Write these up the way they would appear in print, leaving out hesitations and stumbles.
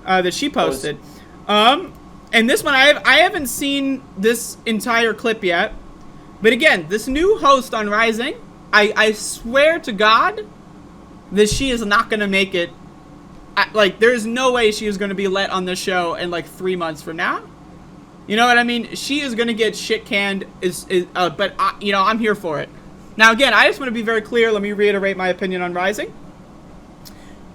that she posted. And this one, I haven't seen this entire clip yet. But again, this new host on Rising, I swear to God that she is not going to make it. Like, there's no way she is going to be let on this show in, like, 3 months from now. You know what I mean? She is going to get shit canned, but, you know, I'm here for it. Now, again, I just want to be very clear. Let me reiterate my opinion on Rising.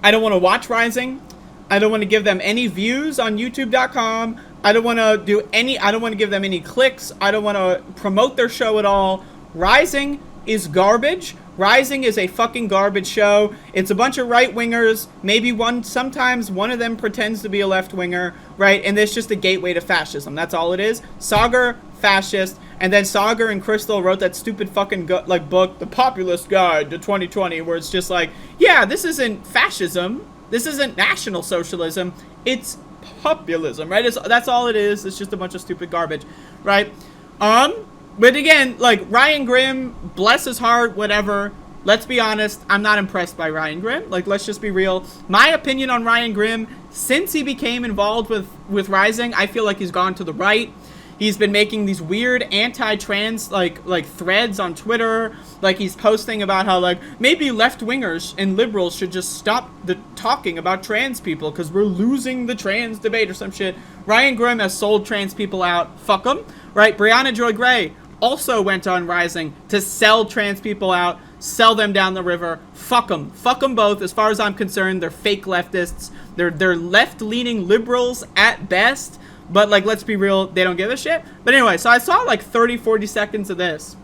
I don't want to watch Rising. I don't want to give them any views on YouTube.com. I don't want to give them any clicks. I don't want to promote their show at all. Rising is garbage. Rising is a fucking garbage show. It's a bunch of right-wingers. Maybe sometimes one of them pretends to be a left-winger, right? And it's just a gateway to fascism. That's all it is. Sagar, fascist. And then Sagar and Crystal wrote that stupid fucking book, The Populist Guide to 2020, where it's just like, yeah, this isn't fascism. This isn't National Socialism. It's populism, right? That's all it is. It's just a bunch of stupid garbage, right? But again, like, Ryan Grimm, bless his heart, whatever. Let's be honest, I'm not impressed by Ryan Grimm. Like, let's just be real. My opinion on Ryan Grimm, since he became involved with Rising, I feel like he's gone to the right. He's been making these weird anti-trans, like threads on Twitter. Like, he's posting about how, like, maybe left-wingers and liberals should just stop talking about trans people because we're losing the trans debate or some shit. Ryan Grimm has sold trans people out. Fuck them. Right? Brianna Joy Gray also went on Rising to sell trans people out, sell them down the river. Fuck them. Fuck them both. As far as I'm concerned, they're fake leftists. They're left-leaning liberals at best. But, like, let's be real, they don't give a shit. But anyway, so I saw, like, 30, 40 seconds of this.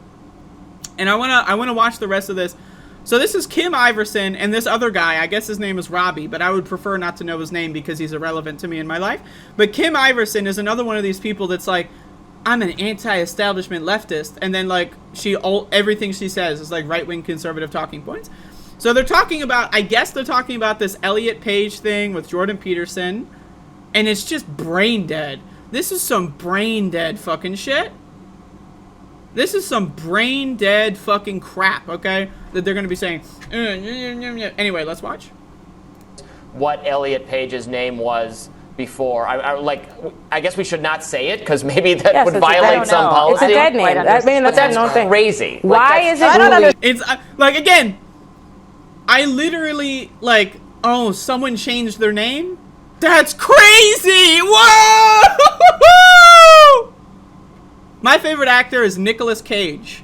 And I wanna watch the rest of this. So this is Kim Iversen and this other guy. I guess his name is Robbie, but I would prefer not to know his name because he's irrelevant to me in my life. But Kim Iversen is another one of these people that's like, I'm an anti-establishment leftist. And then, like, everything she says is, like, right-wing conservative talking points. So they're talking about, I guess they're talking about this Elliot Page thing with Jordan Peterson. And it's just brain dead. This is some brain dead fucking shit. This is some brain dead fucking crap, okay? That they're going to be saying. Anyway, let's watch. What Elliot Page's name was before. I guess we should not say it because maybe that would violate some policy. It's a dead name. That's crazy. Why is it? I don't know. It's like, again, I literally, like, oh, someone changed their name? That's crazy! Whoa! My favorite actor is Nicolas Cage.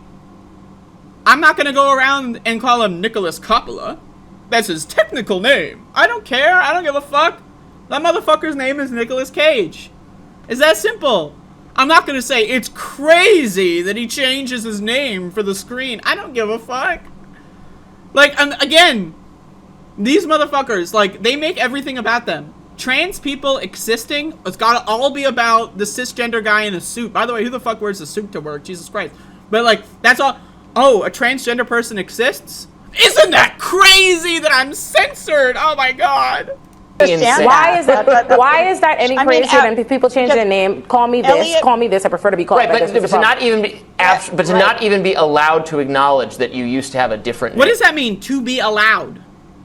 I'm not gonna go around and call him Nicolas Coppola. That's his technical name. I don't care. I don't give a fuck. That motherfucker's name is Nicolas Cage. It's that simple. I'm not gonna say it's crazy that he changes his name for the screen. I don't give a fuck. Like, again, these motherfuckers, like, they make everything about them. Trans people existing, it's gotta all be about the cisgender guy in a suit. By the way, who the fuck wears a suit to work? Jesus Christ. But, like, that's all. Oh, a transgender person exists? Isn't that crazy that I'm censored? Oh my god. Why is that any crazier than people change their name? Call me this. Elliot, call me this. I prefer to be called. Right, but to not even be allowed to acknowledge that you used to have a different name. What does that mean? To be allowed?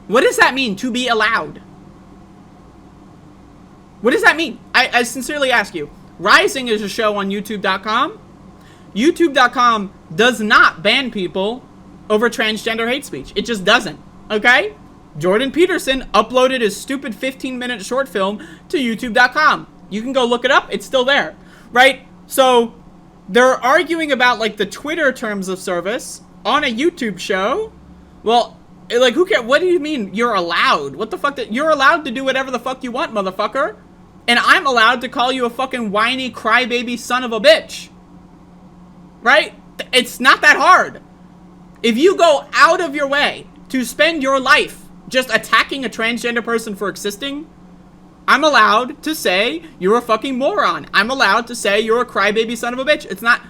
What does that mean? To be allowed? What does that mean? I sincerely ask you. Rising is a show on YouTube.com. YouTube.com does not ban people over transgender hate speech. It just doesn't. Okay? Jordan Peterson uploaded his stupid 15-minute short film to YouTube.com. You can go look it up. It's still there. Right? So, they're arguing about, like, the Twitter terms of service on a YouTube show. Well, like, who cares? What do you mean you're allowed? What the fuck? You're allowed to do whatever the fuck you want, motherfucker. And I'm allowed to call you a fucking whiny crybaby son of a bitch. Right? It's not that hard. If you go out of your way to spend your life just attacking a transgender person for existing, I'm allowed to say you're a fucking moron. I'm allowed to say you're a crybaby son of a bitch. It's not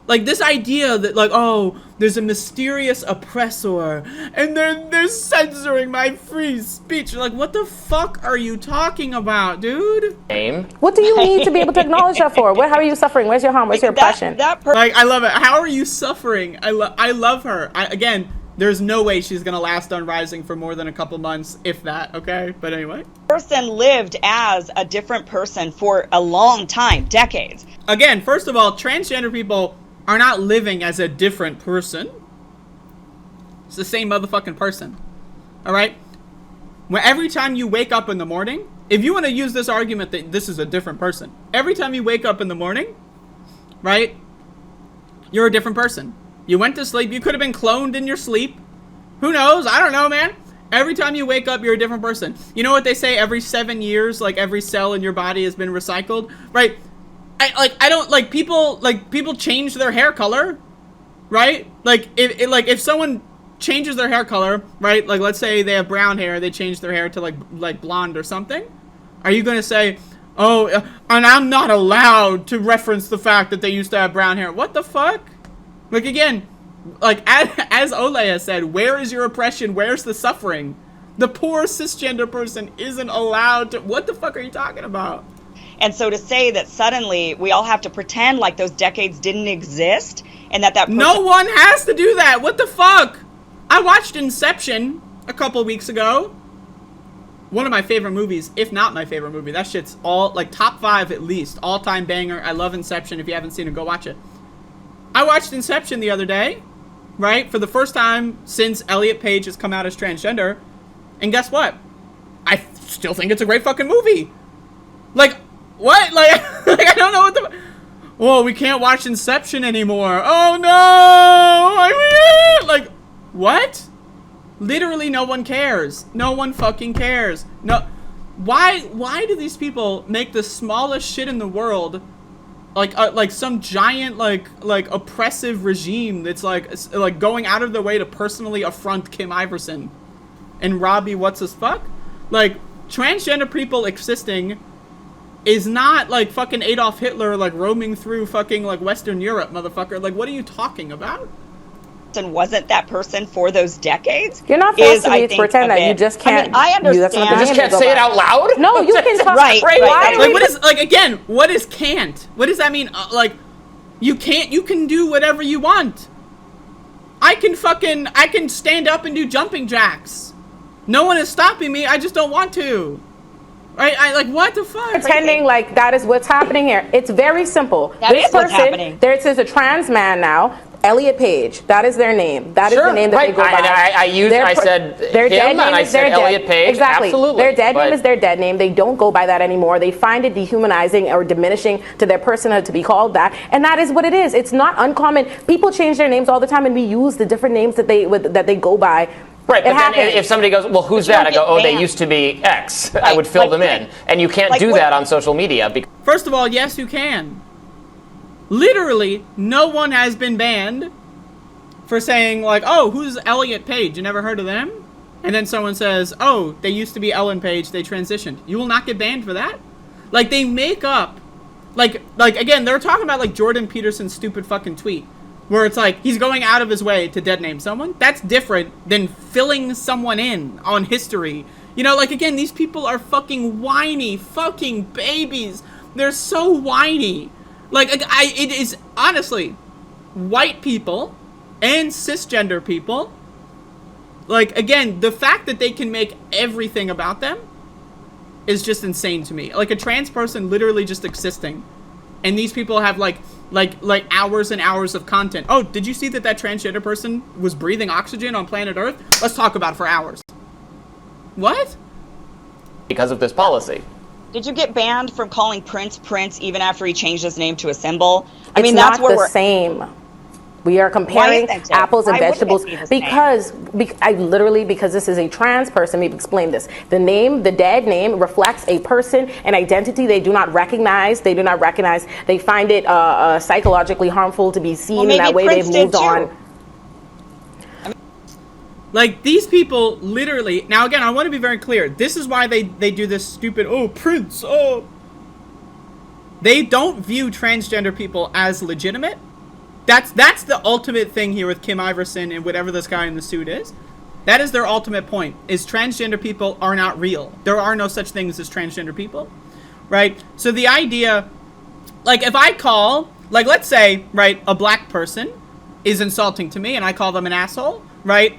like this idea that, like, oh, there's a mysterious oppressor and they're censoring my free speech. Like, what the fuck are you talking about, dude? What do you need to be able to acknowledge that for? How are you suffering? Where's your harm? Where's your oppression? Like, I love it. How are you suffering? I love her. Again, There's no way she's gonna last on Rising for more than a couple months, if that, okay? But anyway. Person lived as a different person for a long time, decades. Again, first of all, transgender people are not living as a different person. It's the same motherfucking person. Alright? When every time you wake up in the morning, if you want to use this argument that this is a different person, every time you wake up in the morning, right, you're a different person. You went to sleep. You could have been cloned in your sleep. Who knows? I don't know, man. Every time you wake up, you're a different person. You know what they say? Every 7 years, like every cell in your body has been recycled, right? People change their hair color, right? Like if someone changes their hair color, right? Like let's say they have brown hair, they change their hair to like blonde or something. Are you gonna say, oh, and I'm not allowed to reference the fact that they used to have brown hair? What the fuck? Like, again, like, as Olaya said, where is your oppression? Where's the suffering? The poor cisgender person isn't allowed to... What the fuck are you talking about? And so to say that suddenly we all have to pretend like those decades didn't exist and that person... No one has to do that! What the fuck? I watched Inception a couple weeks ago. One of my favorite movies, if not my favorite movie. That shit's all, like, top 5 at least. All-time banger. I love Inception. If you haven't seen it, go watch it. I watched Inception the other day, right? For the first time since Elliot Page has come out as transgender. And guess what? I still think it's a great fucking movie. Like, what? Like I don't know what the... Oh, we can't watch Inception anymore. Oh, no! Like, what? Literally no one cares. No one fucking cares. No. Why do these people make the smallest shit in the world... like some giant like oppressive regime that's like going out of their way to personally affront Kim Iversen and Robbie what's his fuck? Like, transgender people existing is not like fucking Adolf Hitler like roaming through fucking like Western Europe, motherfucker. Like, what are you talking about? And wasn't that person for those decades? You're not forced to pretend that you just can't. I understand. You just can't say it out loud? No, you can talk. Right. Like, what is, like, again, what is can't? What does that mean? Like, you can do whatever you want. I can stand up and do jumping jacks. No one is stopping me. I just don't want to. Right? Like, what the fuck? Pretending like that is what's happening here. It's very simple. This person, there's a trans man now. Elliot Page. That is their name. That is the name that they go by. I said their dead him, name and I is said their Elliot dead. Page. Exactly. Absolutely. Their dead name is their dead name. They don't go by that anymore. They find it dehumanizing or diminishing to their personhood to be called that, and that is what it is. It's not uncommon. People change their names all the time, and we use the different names that they go by. Right, but then if somebody goes, well, who's that? I go, oh, they used to be X. I would fill them in. And you can't do that on social media. First of all, yes, you can. Literally, no one has been banned for saying, like, oh, who's Elliot Page? You never heard of them? And then someone says, oh, they used to be Ellen Page, they transitioned. You will not get banned for that? Like, they make up, like again, they're talking about, like, Jordan Peterson's stupid fucking tweet, where it's like, he's going out of his way to dead name someone. That's different than filling someone in on history. You know, like, again, these people are fucking whiny fucking babies. They're so whiny. Like, it is, honestly, white people and cisgender people, like, again, the fact that they can make everything about them is just insane to me. Like, a trans person literally just existing, and these people have like hours and hours of content. Oh, did you see that transgender person was breathing oxygen on planet Earth? Let's talk about it for hours. What? Because of this policy. Did you get banned from calling Prince even after he changed his name to a symbol? I mean, that's not the same. We are comparing apples and vegetables because this is a trans person. We've explained this. The name, the dead name, reflects a person, an identity they do not recognize. They find it psychologically harmful to be seen in that way. They've moved on. Like, these people literally... Now, again, I want to be very clear. This is why they do this stupid, oh, Prince, oh. They don't view transgender people as legitimate. That's the ultimate thing here with Kim Iversen and whatever this guy in the suit is. That is their ultimate point, is transgender people are not real. There are no such things as transgender people, right? So the idea, like, if I call, like, let's say, right, a black person is insulting to me and I call them an asshole, right?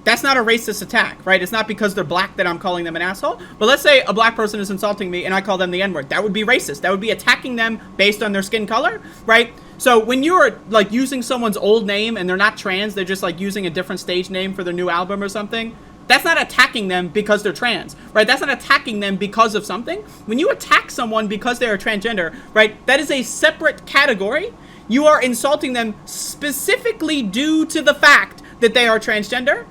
That's not a racist attack, right? It's not because they're black that I'm calling them an asshole. But let's say a black person is insulting me and I call them the N-word. That would be racist. That would be attacking them based on their skin color, right? So when you're like using someone's old name and they're not trans, they're just like using a different stage name for their new album or something, that's not attacking them because they're trans, right? That's not attacking them because of something. When you attack someone because they are transgender, right, that is a separate category. You are insulting them specifically due to the fact that they are transgender,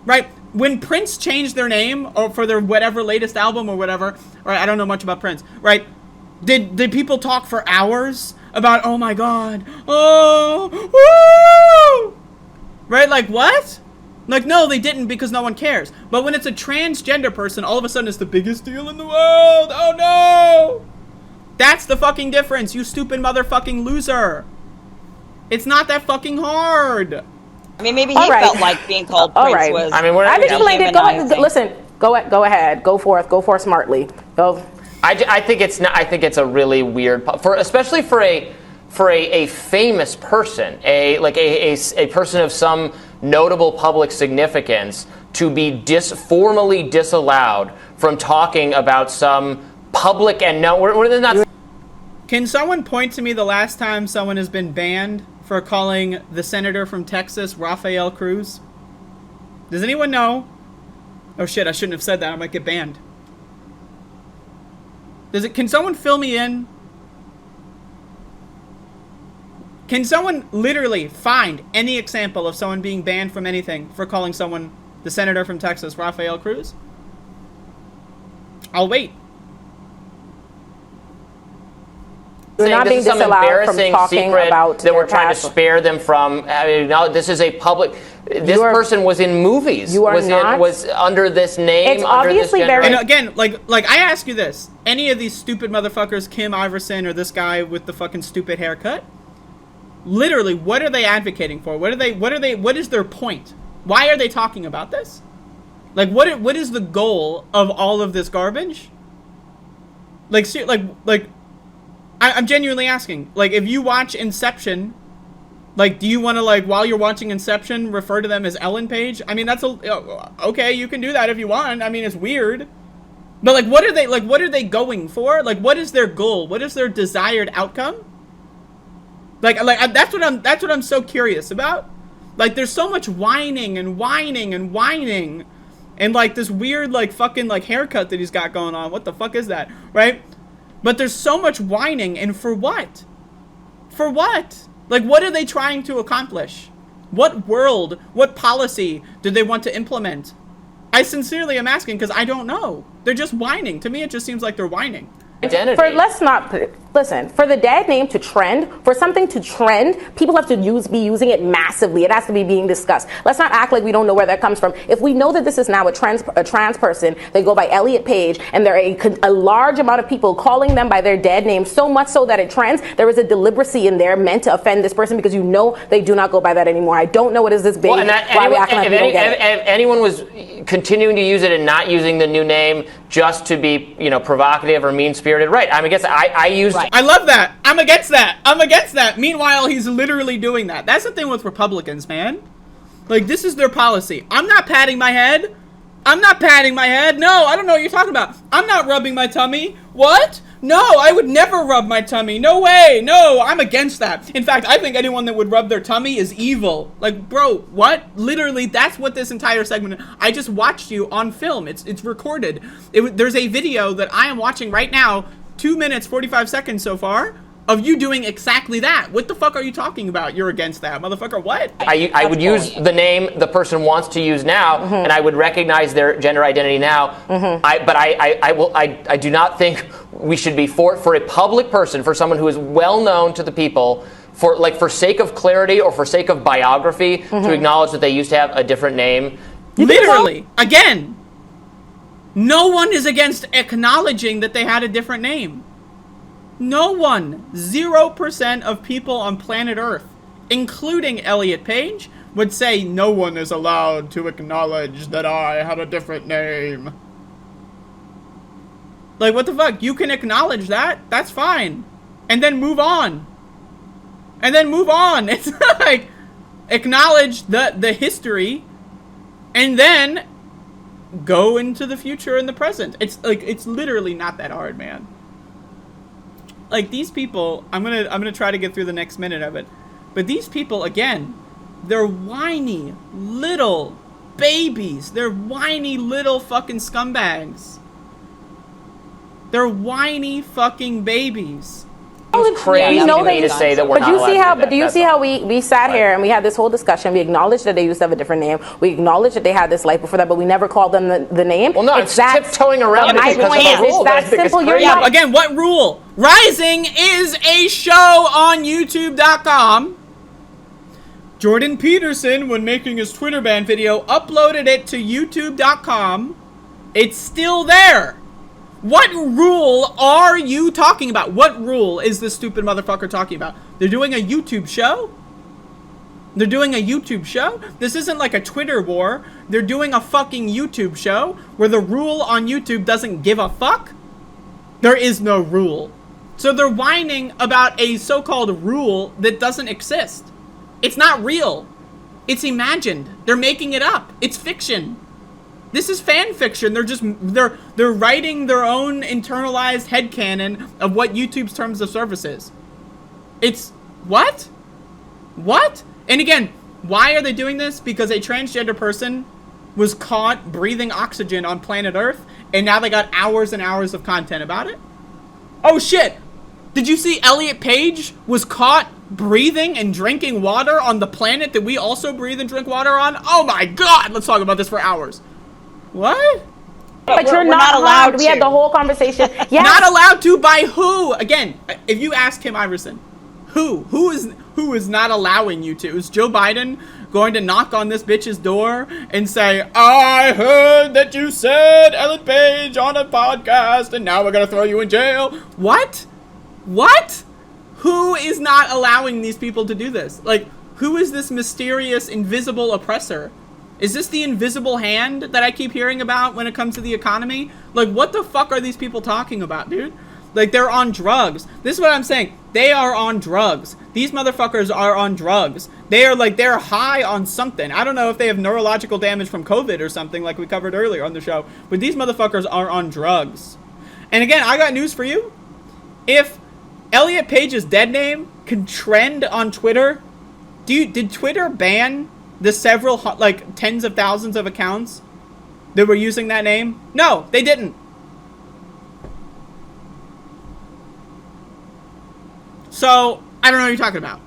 right? When Prince changed their name or for their whatever latest album or whatever, right? I don't know much about Prince, right? Did people talk for hours about, oh my God, oh, woo! Right? Like, what? Like, no, they didn't because no one cares. But when it's a transgender person, all of a sudden it's the biggest deal in the world. Oh no! That's the fucking difference, you stupid motherfucking loser. It's not that fucking hard. I mean, maybe he felt like being called Prince was. I mean, I've explained it. Listen, go ahead. Go forth smartly. Go. I think it's not. I think it's a really weird, especially for a famous person, a person of some notable public significance, to be formally disallowed from talking about some public and we're not. Can someone point to me the last time someone has been banned for calling the senator from Texas Rafael Cruz? Does anyone know? Oh shit, I shouldn't have said that. I might get banned. Can someone fill me in? Can someone literally find any example of someone being banned from anything for calling someone the senator from Texas Rafael Cruz? I'll wait. You're not being disallowed from talking about that we're trying to spare them from. I mean, now this is a public. This person was in movies. You are not. Was under this name. It's obviously very. And again, like I ask you this: any of these stupid motherfuckers, Kim Iversen or this guy with the fucking stupid haircut, literally, what are they advocating for? What is their point? Why are they talking about this? Like, what is the goal of all of this garbage? Like, I'm genuinely asking. Like, if you watch Inception, like, do you want to, like, while you're watching Inception, refer to them as Ellen Page? I mean, that's okay. You can do that if you want. I mean, it's weird, but like, what are they going for? Like, what is their goal? What is their desired outcome? Like that's what I'm so curious about. Like, there's so much whining and whining and whining, and like this weird like fucking like haircut that he's got going on. What the fuck is that, right? But there's so much whining, and for what? For what? Like, what are they trying to accomplish? What world, what policy do they want to implement? I sincerely am asking because I don't know. They're just whining. To me, it just seems like they're whining. Identity. Listen, for the dad name to trend, for something to trend, people have to be using it massively. It has to be being discussed. Let's not act like we don't know where that comes from. If we know that this is now a trans person, they go by Elliot Page, and there are a large amount of people calling them by their dad name, so much so that it trends, there is a deliberacy in there meant to offend this person because you know they do not go by that anymore. I don't know what is this big. If anyone was continuing to use it and not using the new name just to be, provocative or mean-spirited, right? I mean, I used. Right. I love that. I'm against that. Meanwhile, he's literally doing that. That's the thing with Republicans, man. Like, this is their policy. I'm not patting my head. No, I don't know what you're talking about. I'm not rubbing my tummy. What? No, I would never rub my tummy. No way. No, I'm against that. In fact, I think anyone that would rub their tummy is evil. Like, bro, what? Literally, that's what this entire segment. I just watched you on film. It's recorded. There's a video that I am watching right now, 2 minutes, 45 seconds so far, of you doing exactly that. What the fuck are you talking about? You're against that, motherfucker. What? I would use the name the person wants to use now, and I would recognize their gender identity now. I do not think we should be for a public person, for someone who is well known to the people, for sake of clarity or for sake of biography, to acknowledge that they used to have a different name. Literally, again, no one is against acknowledging that they had a different name. No one, 0% of people on planet Earth, including Elliot Page, would say no one is allowed to acknowledge that I had a different name. Like, what the fuck? You can acknowledge that. That's fine. And then move on. It's like, acknowledge the history, and then go into the future and the present. It's like, it's literally not that hard, man. Like, these people, I'm gonna try to get through the next minute of it, but these people, again, they're whiny little babies. They're whiny little fucking scumbags. They're whiny fucking babies. It's crazy to me to say that we're not allowed to do that. But do you see how we sat here and we had this whole discussion? We acknowledged that they used to have a different name. We acknowledged that they had this life before that, but we never called them the name. Well, no, it's tiptoeing around it because of the rule. It's that simple. Yeah, again, what rule? Rising is a show on YouTube.com. Jordan Peterson, when making his Twitter ban video, uploaded it to YouTube.com. It's still there. What rule are you talking about? What rule is this stupid motherfucker talking about? They're doing a YouTube show? They're doing a YouTube show? This isn't like a Twitter war. They're doing a fucking YouTube show where the rule on YouTube doesn't give a fuck? There is no rule. So they're whining about a so-called rule that doesn't exist. It's not real. It's imagined. They're making it up. It's fiction. This is fan fiction. They're writing their own internalized headcanon of what YouTube's terms of service is. It's what? What? And again, why are they doing this? Because a transgender person was caught breathing oxygen on planet Earth, and now they got hours and hours of content about it? Oh shit! Did you see Elliot Page was caught breathing and drinking water on the planet that we also breathe and drink water on? Oh my god! Let's talk about this for hours. What? But you're not allowed to. We had the whole conversation. Yes. Not allowed to by who? Again, if you ask Kim Iversen, who is not allowing you to? Is Joe Biden going to knock on this bitch's door and say, I heard that you said Elliot Page on a podcast and now we're gonna throw you in jail? What? What? Who is not allowing these people to do this? Like, who is this mysterious, invisible oppressor? Is this the invisible hand that I keep hearing about when it comes to the economy? Like, what the fuck are these people talking about, dude? Like, they're on drugs. This is what I'm saying. They are on drugs. These motherfuckers are on drugs. They're high on something. I don't know if they have neurological damage from COVID or something like we covered earlier on the show, but these motherfuckers are on drugs. And again, I got news for you. If Elliot Page's dead name can trend on Twitter, did Twitter ban the several, like, tens of thousands of accounts that were using that name? No, they didn't. So, I don't know what you're talking about.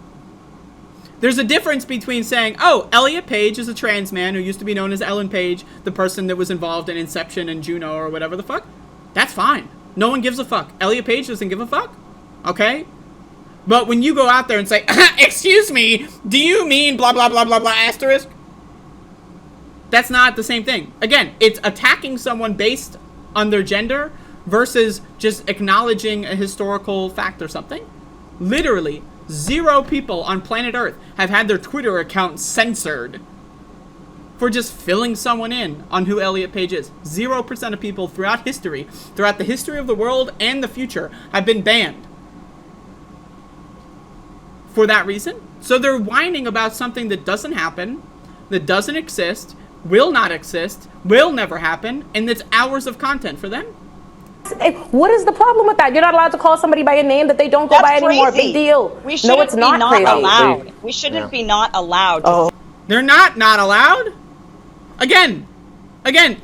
There's a difference between saying, oh, Elliot Page is a trans man who used to be known as Ellen Page, the person that was involved in Inception and Juno or whatever the fuck. That's fine. No one gives a fuck. Elliot Page doesn't give a fuck. Okay? But when you go out there and say, excuse me, do you mean blah, blah, blah, blah, blah, asterisk? That's not the same thing. Again, it's attacking someone based on their gender versus just acknowledging a historical fact or something. Literally, 0 people on planet Earth have had their Twitter account censored for just filling someone in on who Elliot Page is. 0% of people throughout the history of the world and the future, have been banned for that reason. So they're whining about something that doesn't happen, that doesn't exist, will not exist, will never happen, and that's hours of content for them. What is the problem with that? You're not allowed to call somebody by a name that they don't go by anymore. Big deal. We shouldn't it's not be crazy. allowed. We shouldn't be not allowed. Oh. They're not allowed? Again,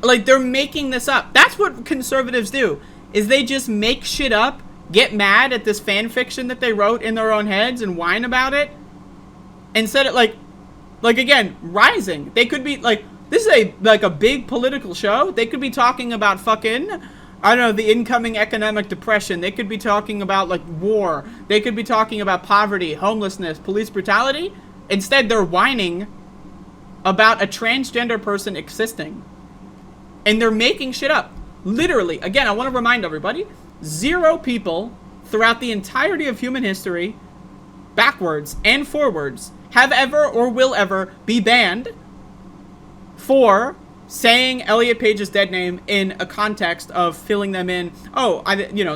like, they're making this up. That's what conservatives do, is they just make shit up, get mad at this fan fiction that they wrote in their own heads and whine about it, and said it like again, Rising. They could be like, this is a big political show. They could be talking about fucking, I don't know, the incoming economic depression. They could be talking about, like, war. They could be talking about poverty, homelessness, police brutality. Instead, they're whining about a transgender person existing. And they're making shit up. Literally, again, I want to remind everybody, 0 people throughout the entirety of human history, backwards and forwards, have ever or will ever be banned for saying Elliot Page's dead name in a context of filling them in. Oh,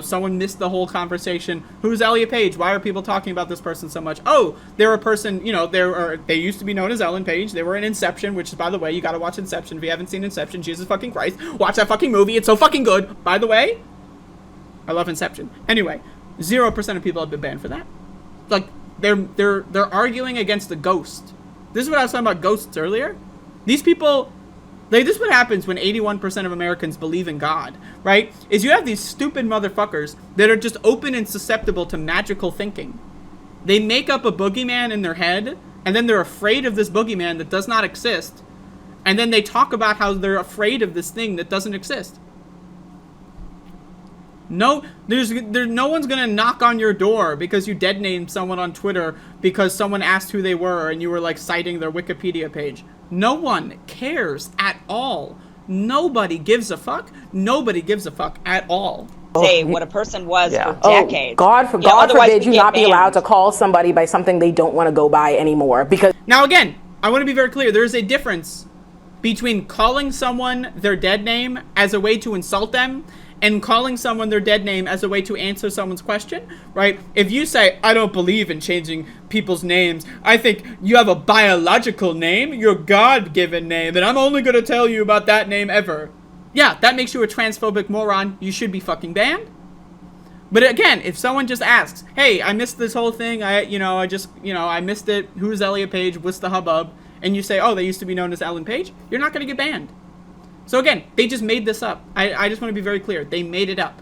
someone missed the whole conversation. Who's Elliot Page? Why are people talking about this person so much? Oh, they're a person, they used to be known as Ellen Page. They were in Inception, which is, by the way, you gotta watch Inception. If you haven't seen Inception, Jesus fucking Christ, watch that fucking movie. It's so fucking good. By the way, I love Inception. Anyway, 0% of people have been banned for that. Like, they're arguing against a ghost. This is what I was talking about ghosts earlier. These people, like, this is what happens when 81% of Americans believe in God, right? Is you have these stupid motherfuckers that are just open and susceptible to magical thinking. They make up a boogeyman in their head, and then they're afraid of this boogeyman that does not exist, and then they talk about how they're afraid of this thing that doesn't exist. No, no one's gonna knock on your door because you dead named someone on Twitter because someone asked who they were and you were like citing their Wikipedia page. No one cares at all. Nobody gives a fuck. Nobody gives a fuck at all. Say what a person was for decades. God forbid you not be allowed to call somebody by something they don't want to go by anymore. Because now again, I want to be very clear. There is a difference between calling someone their dead name as a way to insult them and calling someone their dead name as a way to answer someone's question, right? If you say, I don't believe in changing people's names, I think you have a biological name, your God-given name, and I'm only going to tell you about that name ever. Yeah, that makes you a transphobic moron. You should be fucking banned. But again, if someone just asks, hey, I missed this whole thing, I missed it, who's Elliot Page, what's the hubbub? And you say, oh, they used to be known as Ellen Page, you're not going to get banned. So again, they just made this up. I just want to be very clear. They made it up.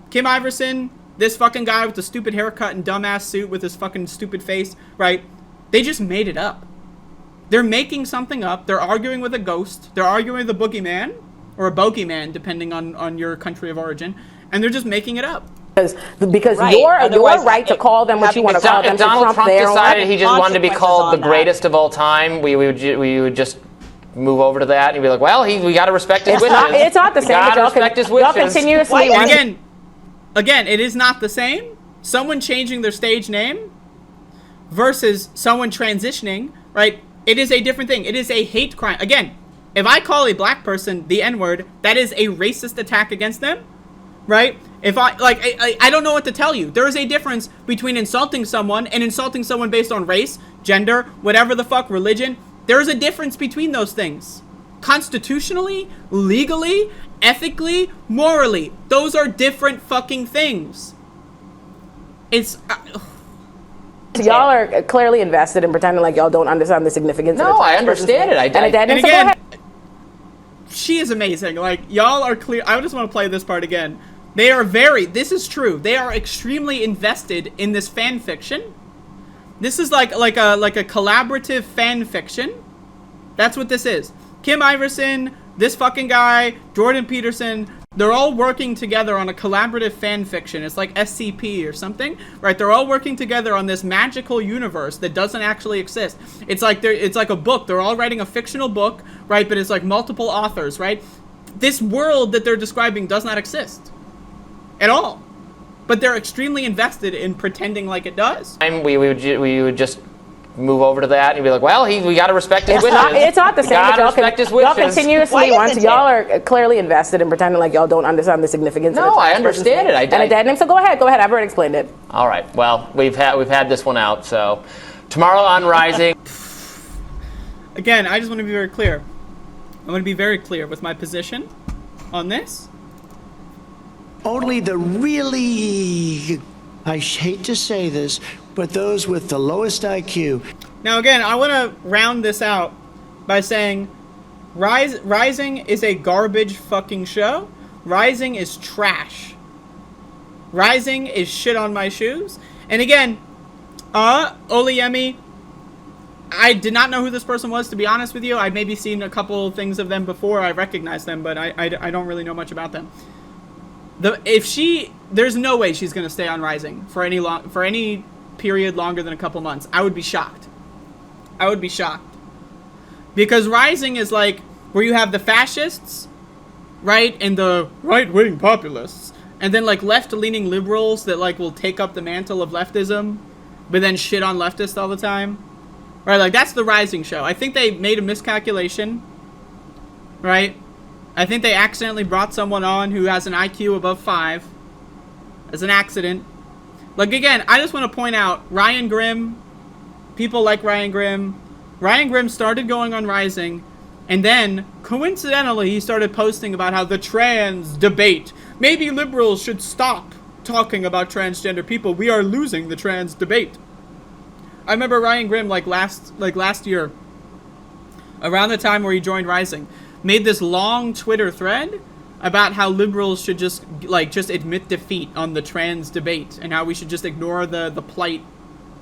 Kim Iversen, this fucking guy with the stupid haircut and dumbass suit with his fucking stupid face, right? They just made it up. They're making something up. They're arguing with a ghost. They're arguing with a boogeyman, or a bogeyman, depending on your country of origin. And they're just making it up. Because your right to call them what you want to call them. If Donald Trump decided he just wanted to be called the greatest of all time, we would just move over to that and be like, well, we got to respect his wishes. It's not the same. Y'all continuously. Again, it is not the same. Someone changing their stage name versus someone transitioning, right? It is a different thing. It is a hate crime. Again, if I call a black person the N-word, that is a racist attack against them, right? If I don't know what to tell you. There is a difference between insulting someone and insulting someone based on race, gender, whatever the fuck, religion. There is a difference between those things. Constitutionally, legally, ethically, morally. Those are different fucking things. It's... So y'all are clearly invested in pretending like y'all don't understand the significance of it. No, I understand it. And again, she is amazing. Like, y'all are clear. I just want to play this part again. They are this is true. They are extremely invested in this fan fiction. This is like a collaborative fan fiction. That's what this is. Kim Iversen, this fucking guy, Jordan Peterson, they're all working together on a collaborative fan fiction. It's like SCP or something, right? They're all working together on this magical universe that doesn't actually exist. It's like a book. They're all writing a fictional book, right? But it's like multiple authors, right? This world that they're describing does not exist at all. But they're extremely invested in pretending like it does. And we would just move over to that and be like, well, we got to respect his wishes. It's not the same. Y'all continuously y'all are clearly invested in pretending like y'all don't understand the significance. No, I understand it. And a dead name. So go ahead. I've already explained it. All right. Well, we've had this one out. So tomorrow on Rising. Again, I just want to be very clear. I want to be very clear with my position on this. Only the really, I hate to say this, but those with the lowest IQ. Now again, I want to round this out by saying Rising is a garbage fucking show. Rising is trash. Rising is shit on my shoes. And again, Olayemi, I did not know who this person was, to be honest with you. I'd maybe seen a couple things of them before. I recognized them, but I don't really know much about them. There's no way she's gonna stay on Rising for any period longer than a couple months. I would be shocked. Because Rising is like where you have the fascists, right, and the right-wing populists, and then like left-leaning liberals that like will take up the mantle of leftism, but then shit on leftists all the time, right? Like that's the Rising show. I think they made a miscalculation right? I think they accidentally brought someone on who has an IQ above 5 as an accident. Like, again, I just want to point out, Ryan Grimm, people like Ryan Grimm. Ryan Grimm started going on Rising, and then, coincidentally, he started posting about how the trans debate, maybe liberals should stop talking about transgender people. We are losing the trans debate. I remember Ryan Grimm, last year, around the time where he joined Rising, made this long Twitter thread about how liberals should just admit defeat on the trans debate, and how we should just ignore the plight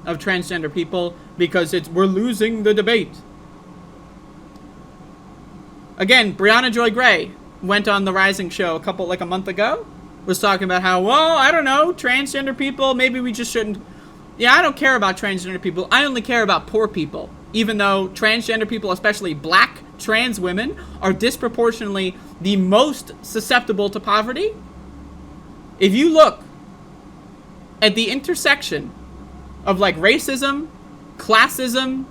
of transgender people because we're losing the debate. Again, Brianna Joy Gray went on the Rising show a month ago, was talking about how, well, I don't know, transgender people, maybe we just shouldn't. Yeah, I don't care about transgender people. I only care about poor people. Even though transgender people, especially black trans women, are disproportionately the most susceptible to poverty. If you look at the intersection of racism, classism,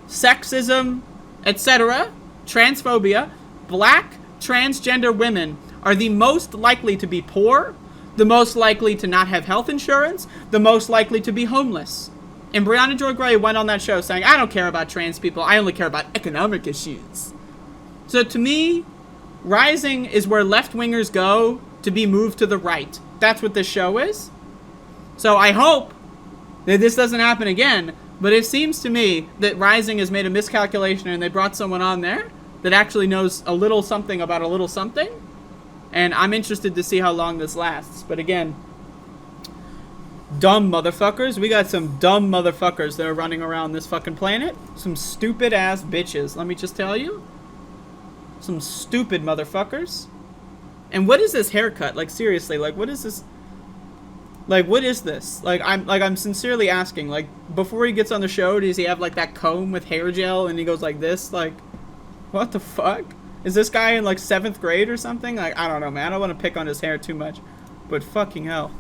sexism, etc., transphobia, black transgender women are the most likely to be poor, the most likely to not have health insurance, the most likely to be homeless. And Brianna Joy Gray went on that show saying, I don't care about trans people, I only care about economic issues. So to me, Rising is where left-wingers go to be moved to the right. That's what this show is. So I hope that this doesn't happen again, but it seems to me that Rising has made a miscalculation and they brought someone on there that actually knows a little something about a little something. And I'm interested to see how long this lasts. But again, dumb motherfuckers. We got some dumb motherfuckers that are running around this fucking planet. Some stupid ass bitches. Let me just tell you. Some stupid motherfuckers. And what is this haircut? Seriously, what is this? What is this? I'm sincerely asking. Before he gets on the show, does he have that comb with hair gel and he goes like this? What the fuck? Is this guy in 7th grade or something? I don't know, man. I don't want to pick on his hair too much. But fucking hell.